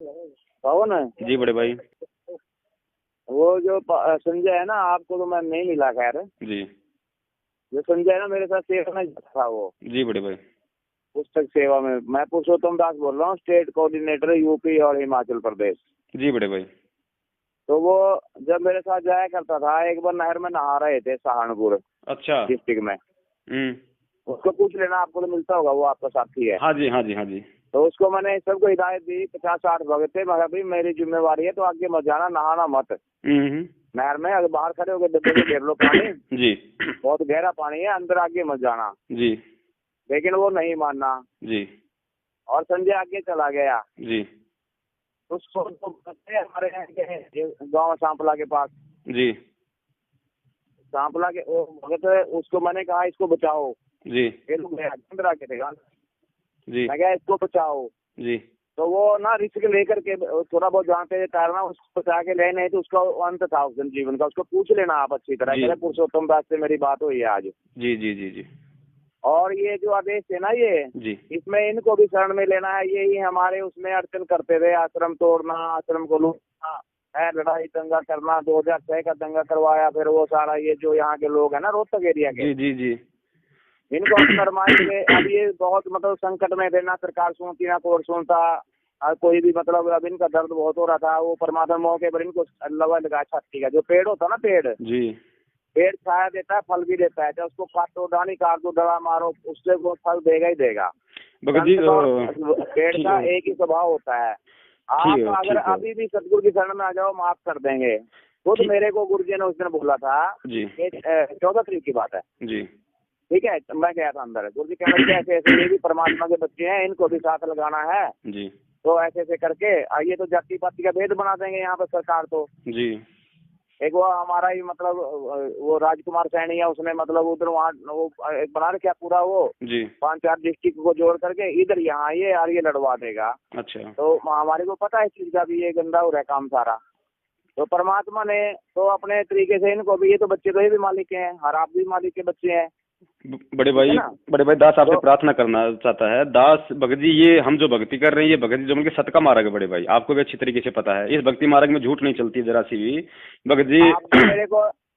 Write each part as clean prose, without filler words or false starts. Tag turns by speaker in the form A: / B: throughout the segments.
A: पवन,
B: जी बड़े भाई।
A: वो जो संजय है ना, आपको तो मैं नहीं मिला खैर।
B: जी
A: जो संजय है ना, मेरे साथ सेवा में था वो,
B: जी बड़े भाई।
A: पुस्तक सेवा में। मैं पुरुषोत्तम दास बोल रहा हूँ, स्टेट कोऑर्डिनेटर यूपी और हिमाचल प्रदेश।
B: जी बड़े भाई।
A: तो वो जब मेरे साथ जाया करता था, एक बार नहर में नहा रहे थे सहारनपुर
B: अच्छा।
A: डिस्ट्रिक्ट में। उसको पूछ लेना, आपको तो मिलता होगा, वो आपका साथी है।
B: हाँ जी हाँ जी हाँ जी।
A: तो उसको मैंने सबको हिदायत दी, 50-60 भगत थे। मैं भाई मेरी जिम्मेवारी है, तो आगे मत जाना, नहाना मत नहर में। अगर बाहर खड़े होकर डब्बे से घेर लो पानी,
B: जी
A: बहुत गहरा पानी है, अंदर आगे मत जाना।
B: जी।
A: लेकिन वो नहीं मानना,
B: जी
A: और संजय आगे चला गया।
B: जी
A: उसको हमारे गाँव सांपला के पास।
B: जी
A: सांपला के वो भगत है, उसको मैंने कहा इसको बचाओ।
B: जी
A: ये लोग अंदर आके थे,
B: जी
A: मैं कहा इसको बचाओ।
B: जी।
A: तो वो ना रिस्क लेकर के थोड़ा बहुत जानते थे तैरना, उसको बचा के ले, नहीं तो उसका अंत था उस दिन जीवन का। उसको पूछ लेना आप अच्छी तरह। कह रहे पुरुषोत्तम दास से मेरी बात हुई है आज।
B: जी जी जी जी।
A: और ये जो आदेश थे ना, ये
B: जी
A: इसमें इनको भी शरण में लेना है। ये ही हमारे उसमें अड़चन करते थे, आश्रम तोड़ना, आश्रम को लूटना है, लड़ाई दंगा करना। 2006 का दंगा करवाया। फिर वो सारा ये जो यहाँ के लोग है ना, रोहतक एरिया के,
B: जी जी जी।
A: इनको हम शरमाएंगे। अब ये बहुत मतलब संकट में थे, ना सरकार सुनती ना कोर्ट सुनता, कोई भी मतलब। अब इनका दर्द बहुत हो रहा था। वो परमात्मा मौके पर इनको लगा लगा छाती का। जो पेड़ होता ना,
B: जी
A: पेड़ छाया देता है, फल भी देता है। जब उसको काटो, डाली काट दो, दवा मारो, उससे वो फल देगा ही देगा।
B: भगत जी
A: पेड़ का एक ही स्वभाव होता है। आप अगर अभी भी सतगुरु की शरण में आ जाओ, माफ कर देंगे। खुद मेरे को गुरु जी ने उस दिन बोला था, 14 तारीख की बात है
B: जी,
A: ठीक है। मैं गया था अंदर, गुरु जी कहने लगे ऐसे ऐसे, ये भी परमात्मा के बच्चे हैं, इनको भी साथ लगाना है
B: जी।
A: तो ऐसे ऐसे करके ये तो जाति पाति का भेद बना देंगे यहाँ पर सरकार तो।
B: जी।
A: एक वो हमारा ही मतलब वो राजकुमार सैनी है, उसने मतलब उधर वहाँ वो एक बना रखा पूरा वो
B: जी
A: 5-4 डिस्ट्रिक्ट को जोड़ करके इधर यहाँ ये और ये लड़वा देगा।
B: अच्छा।
A: तो हमारे को पता है इस चीज का भी, ये गंदा हो रहा है काम सारा। तो परमात्मा ने तो अपने तरीके से इनको भी, ये तो बच्चे तो ये भी मालिक हैं, और आप भी मालिक के बच्चे हैं।
B: बड़े भाई दास आपसे प्रार्थना करना चाहता है। दास भगत जी, ये हम जो भक्ति कर रहे हैं, ये भगत जी जो उनके सत का मार्ग है बड़े भाई, आपको भी अच्छी तरीके से पता है। इस भक्ति मार्ग में झूठ नहीं चलती जरा सी भी। भगत जी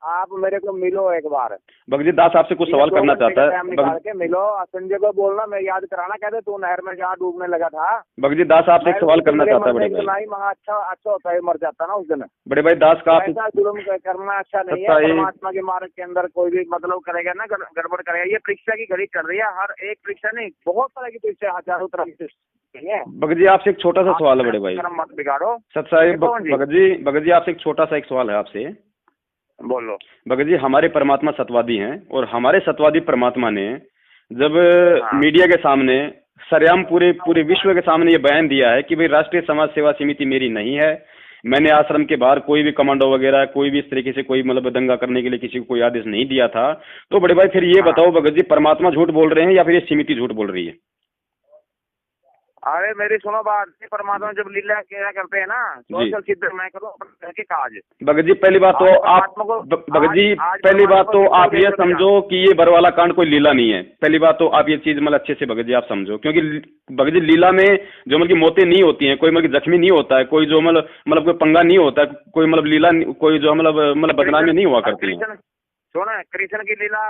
A: आप मेरे को मिलो एक बार।
B: भगत जी दास आपसे कुछ सवाल करना चाहता है।
A: निकाल के मिलो, संजय को बोलना, मैं याद कराना, कहते तू नहर में जहाँ डूबने लगा था।
B: भगत जी दास आपसे एक सवाल करना चाहता है बड़े भाई।
A: अच्छा होता है, मर जाता ना उस दिन।
B: बड़े भाई दास का
A: ऐसा जुल्म करना अच्छा नहीं है। परमात्मा के मार्ग के अंदर कोई भी मतलब करेगा ना, गड़बड़ करेगा। ये परीक्षा की घड़ी चल रही है, हर एक परीक्षा नहीं, बहुत तरह की परीक्षा, हजारों तरह की परीक्षा।
B: भगत जी आपसे एक छोटा सा सवाल है बड़े भाई,
A: मत बिगाड़ो
B: सत्साई। भगत जी आपसे एक छोटा सा एक सवाल है आपसे।
A: बोलो।
B: भगत जी, हमारे परमात्मा सतवादी हैं, और हमारे सतवादी परमात्मा ने जब मीडिया के सामने सरेआम पूरे विश्व के सामने ये बयान दिया है कि भाई राष्ट्रीय समाज सेवा समिति मेरी नहीं है, मैंने आश्रम के बाहर कोई भी कमांडो वगैरह कोई भी इस तरीके से कोई मतलब दंगा करने के लिए किसी को कोई आदेश नहीं दिया था, तो बड़े भाई फिर ये बताओ भगत जी, परमात्मा झूठ बोल रहे हैं या फिर ये समिति झूठ बोल रही है?
A: अरे मेरी सुनो बात, परमात्मा जब लीला क्या करते हैं ना, सोशल सिद्ध मैं करूँ के काज।
B: भगत जी पहली बात तो आप भगत जी पहली बात तो आप ये समझो कि ये बरवाला कांड कोई लीला नहीं है। पहली बात तो आप ये चीज मतलब अच्छे से भगत जी आप समझो, क्योंकि भगत जी लीला में जो मतलब मौतें नहीं होती हैं, कोई मतलब जख्मी नहीं होता है, कोई जो मतलब कोई पंगा नहीं होता है, कोई मतलब लीला कोई जो मतलब बदनामी नहीं हुआ करती है।
A: सुनो, कृष्ण की लीला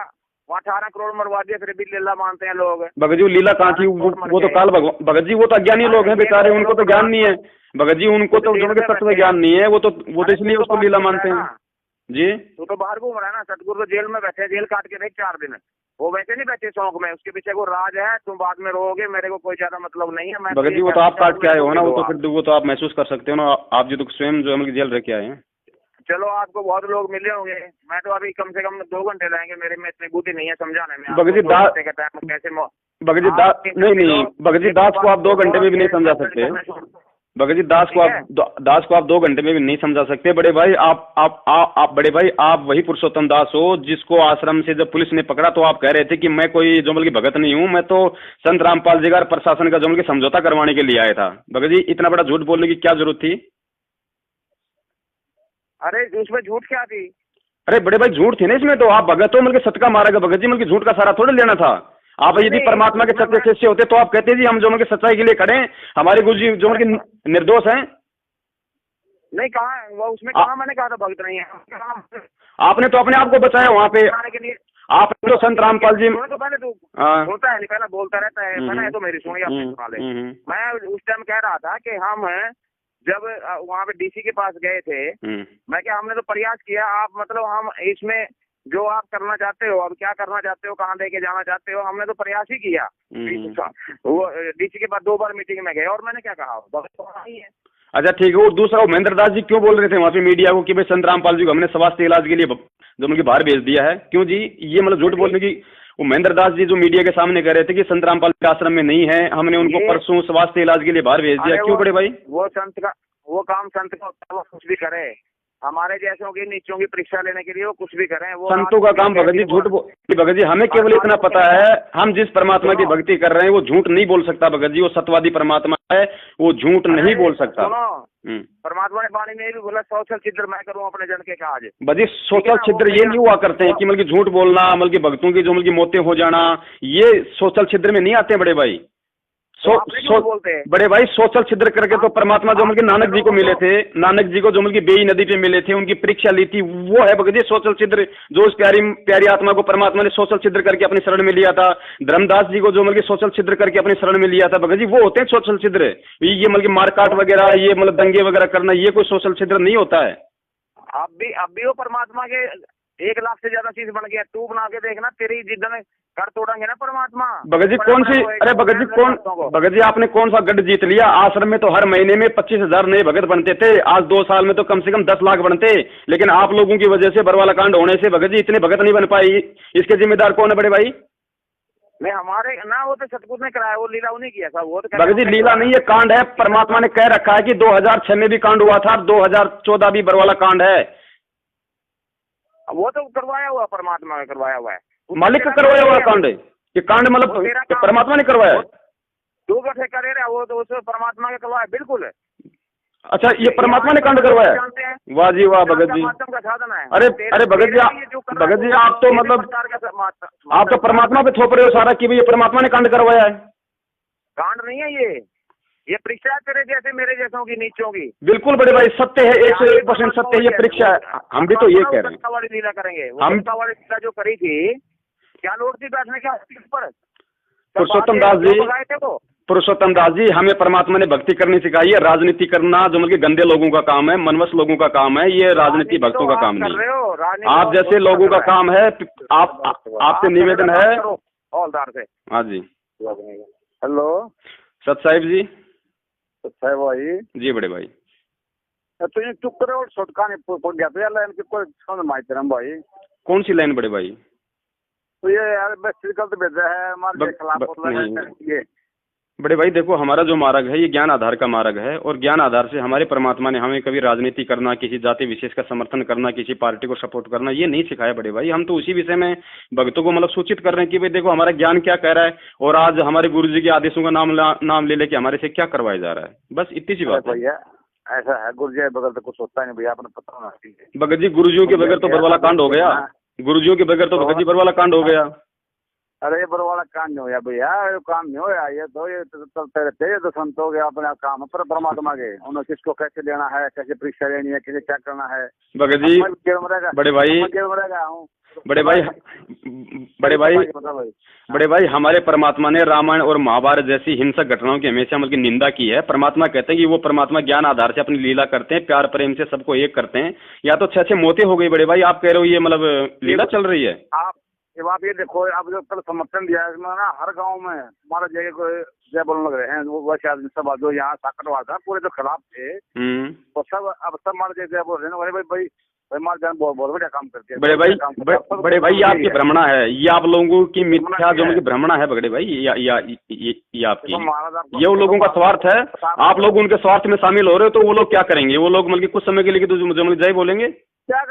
A: 18 करोड़ मरवा दिया, फिर भी लीला मानते हैं लोग।
B: भगत जी लीला कहाँ की, वो तो काल भगवान। भगत जी वो तो अज्ञानी लोग हैं बेचारे, उनको तो ज्ञान नहीं है भगत जी, उनको तो जो तत्व ज्ञान नहीं है, वो तो इसलिए उसको लीला मानते हैं जी।
A: तू तो बाहर घूम रहा है ना, सतगुरु तो जेल में बैठे, जेल काट के रहे 4 दिन। वो वैसे नहीं बैठे शौक में, उसके पीछे वो राज है। तुम बाद में रोगे, मेरे को कोई ज्यादा मतलब नहीं है।
B: भगत जी वो तो आप काट के आए हो ना, वो तो फिर वो तो आप महसूस कर सकते हो ना, आप जो तो स्वयं जो हम जेल रह के आए हैं।
A: चलो आपको बहुत लोग मिले होंगे, मैं तो अभी कम से कम 2 घंटे लगेंगे, मेरे में इतनी बुद्धि नहीं है समझाने में।
B: भगत जी दास भगत जी दास नहीं भगत जी दास को आप 2 घंटे में भी नहीं समझा सकते। भगत जी दास को आप 2 घंटे में भी नहीं समझा सकते। बड़े भाई आप बड़े भाई आप वही पुरुषोत्तम दास हो जिसको आश्रम से जब पुलिस ने पकड़ा तो आप कह रहे थे कि मैं कोई जो मतलब भगत नहीं हूँ, मैं तो संत रामपाल जी का प्रशासन का जो मतलब समझौता करवाने के लिए आया था। भगत जी इतना बड़ा झूठ बोलने की क्या जरूरत थी?
A: अरे उसमें झूठ क्या थी?
B: अरे बड़े भाई झूठ थी ना इसमें, तो आप भगत हो मतलब सत का मारा गया भगत जी, मतलब झूठ का सारा थोड़ा लेना था। आप यदि परमात्मा के सच्चे शिष्य होते तो आप कहते जी हम जो उनके सच्चाई के लिए खड़े हैं, हमारे गुरु जी जो उनके निर्दोष हैं।
A: नहीं, कहा वो उसमें कहा मैंने कहा था भक्त नहीं है।
B: आपने तो अपने आप को बचाया वहाँ पे। आप तो संत रामपाल जी
A: तो पहले तो बोलता है नहीं, पहले बोलता रहता है, पहले तो मेरी सुनिए आपने सुना ले। मैं उस टाइम कह रहा था कि हम जब वहाँ पे डीसी के पास गए थे, मैं क्या हमने तो प्रयास किया, आप मतलब हम इसमें जो आप करना चाहते हो, अब क्या करना चाहते हो, कहाँ लेके जाना चाहते हो, हमने तो प्रयास ही किया। वो डीसी के पास 2 बार मीटिंग में गए और मैंने क्या कहा, नहीं है।
B: अच्छा ठीक है। वो दूसरा वो महेंद्र दास जी क्यों बोल रहे थे वहाँ पे मीडिया को कि भाई संत रामपाल जी को हमने स्वास्थ्य इलाज के लिए जो उनकी बाहर भेज दिया है, क्यों जी? ये मतलब झूठ बोलने की। वो महेंद्र दास जी जो मीडिया के सामने कह रहे थे कि संत रामपाल के आश्रम में नहीं है, हमने उनको परसों स्वास्थ्य इलाज के लिए बाहर भेज दिया, क्यों बड़े भाई?
A: वो संत का वो काम संत का होता है, वो कुछ भी करे, हमारे जैसों की नीचों की परीक्षा लेने के लिए वो कुछ भी करें। वो
B: संतों का काम भगत जी झूठ भगत जी हमें केवल इतना पता है, हम जिस परमात्मा की भक्ति कर रहे हैं वो झूठ नहीं बोल सकता भगत जी। वो सत्यवादी परमात्मा है, वो झूठ नहीं बोल सकता। परमात्मा
A: ने वाणी में भी बोला 100 साल छिद्र मैं करूँ अपने जन के काज।
B: बजी 100 साल छिद्र ये नहीं हुआ करते हैं कि मतलब झूठ बोलना, मतलब भक्तों की जो मतलब मौतें हो जाना, ये 100 साल छिद्र में नहीं आते बड़े भाई। बड़े भाई 100 साल छिद्र करके तो परमात्मा जो मतलब नानक जी को मिले थे, नानक जी को जो मतलब बेई नदी पे मिले थे, उनकी परीक्षा ली थी, वो है भगत जी 100 साल छिद्र। जो उस प्यारी आत्मा को परमात्मा ने 100 साल छिद्र करके अपनी शरण में लिया था, धर्मदास जी को जो मतलब 100 साल छिद्र करके अपनी शरण में लिया था भगत जी, वो होते हैं 100 साल छिद्र। ये मतलब मारकाट वगैरह, ये मतलब दंगे वगैरह करना, ये कोई 100 साल छिद्र नहीं होता है।
A: अब भी वो परमात्मा के 1 लाख से ज्यादा चीज बन गया। तू बना के देखना, तेरी जिद में कर तोड़ेंगे ना परमात्मा।
B: भगत जी कौन सी, अरे भगत जी आपने कौन सा गढ़ जीत लिया? आश्रम में तो हर महीने में 25,000 नए भगत बनते थे, आज 2 साल में तो कम से कम 10 लाख बनते। लेकिन आप लोगों की वजह से बरवाला कांड होने से भगत जी इतने भगत नहीं बन पाई। इसके जिम्मेदार कौन है बड़े भाई?
A: नहीं हमारे ना, वो तो सतगुरु ने कराया, वो लीला उन्हें किया था। वो तो
B: भगत जी लीला नहीं, ये कांड है। परमात्मा ने कह रखा है कि 2006 में भी कांड हुआ था, 2014 भी बरवाला कांड है।
A: वो तो करवाया हुआ, परमात्मा ने करवाया हुआ है,
B: मालिक का करवाया हुआ कांड है। ये कांड मतलब परमात्मा ने करवाया है।
A: 2 गठे करे रहे, वो तो उसे परमात्मा ने करवाया बिल्कुल है।
B: अच्छा ये परमात्मा ने कांड करवाया है? वाह जी वाह भगत जी। अरे भगत जी आप तो मतलब आप तो परमात्मा पे थोप रहे हो सारा कि भाई ये परमात्मा ने कांड करवाया है।
A: कांड नहीं है ये परीक्षा तेरे जैसे मेरे जैसों की नीचों की।
B: बिल्कुल बड़े भाई, सत्य है, 101% सत्य है, ये परीक्षा है। हम भी तो ये कह रहे हैं,
A: वाली लीला करेंगे। हम वाली लीला जो करी थी, क्या लोड थी बैठने के ऊपर?
B: पुरुषोत्तम दास जी हमें परमात्मा ने भक्ति करनी सिखाई है। राजनीति करना जो मतलब गंदे लोगों का काम है, मनवस लोगों का काम है, ये राजनीति भक्तों का काम नहीं। आप जैसे लोगों का काम है। आपसे निवेदन है
A: हौलदार से।
B: हाँ जी।
A: हेलो
B: सत साहिब जी।
A: सत भाई
B: जी बड़े भाई।
A: तो ये चुप करे और छोटका ने पड़ गया तो यार लाइन की कोई समझ माई तेरा भाई।
B: कौन सी लाइन बड़े भाई?
A: तो ये यार बस गलत भेजा है हमारे खिलाफ।
B: बड़े भाई देखो, हमारा जो मार्ग है ये ज्ञान आधार का मार्ग है, और ज्ञान आधार से हमारे परमात्मा ने हमें कभी राजनीति करना, किसी जाति विशेष का समर्थन करना, किसी पार्टी को सपोर्ट करना, ये नहीं सिखाया बड़े भाई। हम तो उसी विषय में भक्तों को मतलब सूचित कर रहे हैं कि भाई देखो हमारा ज्ञान क्या कह रहा है, और आज हमारे गुरु जी के आदेशों का नाम ले लेके हमारे से क्या करवाया जा रहा है। बस इतनी सी बात है।
A: ऐसा है, गुरु जी बगैर तो कुछ होता नहीं भैया, आपने पता होना चाहिए।
B: भगत जी गुरुजियों के बगैर तो बरवाला कांड हो गया। गुरुजियों के बगैर तो भगत जी बरवाला कांड हो गया।
A: अरे ये बरवाला कांड नहीं होया भैया, ये काम नहीं होया। ये चलते रहते, ये तो संतों के अपना काम है, पर परमात्मा के उन्हें किसको कैसे लेना है, कैसे परीक्षा लेनी है, कैसे क्या करना है।
B: भगत जी बड़े भाई हमारे परमात्मा ने रामायण और महाभारत जैसी हिंसक घटनाओं की हमेशा मतलब निंदा की है। परमात्मा कहते हैं कि वो परमात्मा ज्ञान आधार से अपनी लीला करते हैं, प्यार प्रेम से सबको एक करते हैं। या तो 6 मौतें हो गई बड़े भाई, आप कह रहे हो ये मतलब लीला चल रही है।
A: आप ये देखो, आप जो कल समर्थन दिया है इसमें ना, हर गांव में हमारा जगह को जय बोलने लग रहे हैं। वो वैसे आदमी सब जो यहाँ साकटवाद था पूरे जो खिलाफ थे, तो सब अब सब मार जय बोल रहे हैं। भाई मार जान बहुत बढ़िया काम करते हैं बड़े भाई। ये आपकी भ्रमणा है, ये आप लोगों की मिथ्या जो उनकी भ्रमणा है बड़े भाई। ये आपकी ये वो लोगों का स्वार्थ है। आप लोग उनके स्वार्थ में शामिल हो रहे हो, तो वो लोग क्या करेंगे? वो लोग मतलब कुछ समय के लिए जो जय बोलेंगे। क्या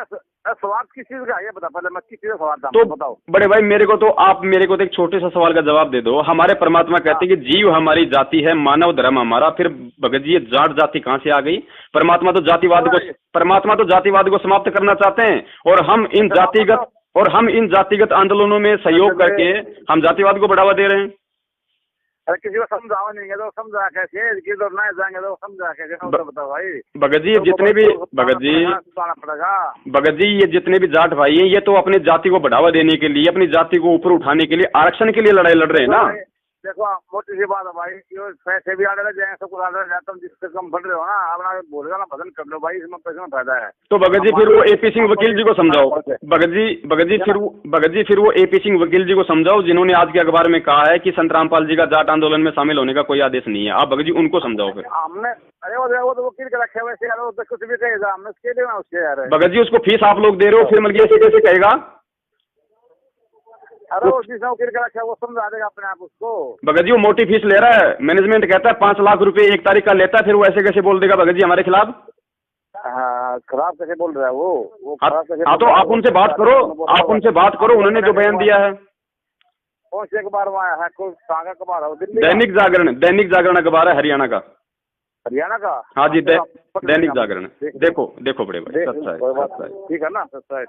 A: स्वार्थ किस चीज का है बता, पहले मैं किस चीज का स्वार्थ था
B: तो
A: बताओ।
B: बड़े भाई मेरे को तो आप मेरे को तो एक छोटे सा सवाल का जवाब दे दो। हमारे परमात्मा कहते हैं कि जीव हमारी जाति है, मानव धर्म हमारा। फिर भगत जी ये जाट जाति कहाँ से आ गई? परमात्मा तो जातिवाद को समाप्त करना चाहते हैं, और हम इन जातिगत और हम इन जातिगत आंदोलनों में सहयोग करके हम जातिवाद को बढ़ावा दे रहे हैं।
A: अरे किसी को समझाओ नहीं है तो समझा कैसे, किधर ना जाएंगे तो समझा कैसे, तो बताओ भाई।
B: भगत जी जितने भी भगत जी ये जितने भी जाट भाई हैं ये तो अपने जाति को बढ़ावा देने के लिए, अपनी जाति को ऊपर उठाने के लिए, आरक्षण के लिए लड़ाई लड़ रहे हैं ना।
A: देखो मोटी सी बात है भाई, पैसे भी आने लग जाएंगे, सब कुछ आने लग जाए, तुम जिससे कम बढ़ रहे हो ना अपना बोलेगा ना भजन कर लो भाई, इसमें पैसे में फायदा है।
B: तो भगत जी फिर वो AP सिंह वकील जी को समझाओ। भगत जी फिर वो AP सिंह वकील जी को समझाओ जिन्होंने आज के अखबार में कहा है कि संत रामपाल जी का जाट आंदोलन में शामिल होने का कोई आदेश नहीं है। आप भगत जी उनको समझाओ फिर।
A: हमने अरे वो तो वकील का रखे वैसे यार, वो तो कुछ भी कहेगा, हमने उसके देना उसके यार।
B: भगत जी उसको फीस आप लोग दे रहे हो, फिर मतलब ऐसे कैसे कहेगा?
A: अरे वो जिस वकील का रखा है वो समझा देगा अपने आप उसको।
B: भगत जी वो मोटी फीस ले रहा है, मैनेजमेंट कहता है 5 लाख रुपए 1 तारीख का लेता है, फिर वो ऐसे कैसे बोल देगा भगत जी हमारे खिलाफ?
A: हाँ खराब कैसे बोल रहा है वो
B: खराब कैसे? हाँ तो आप उनसे बात करो, आप उनसे बात करो, उन्होंने जो बयान दिया है।
A: कौन से अखबार में आया है? कोई कहाँ अखबार है?
B: दैनिक जागरण अखबार है हरियाणा का।
A: हरियाणा का?
B: हाँ जी दैनिक जागरण। देखो बड़े भाई,
A: ठीक है ना, सच्चा है।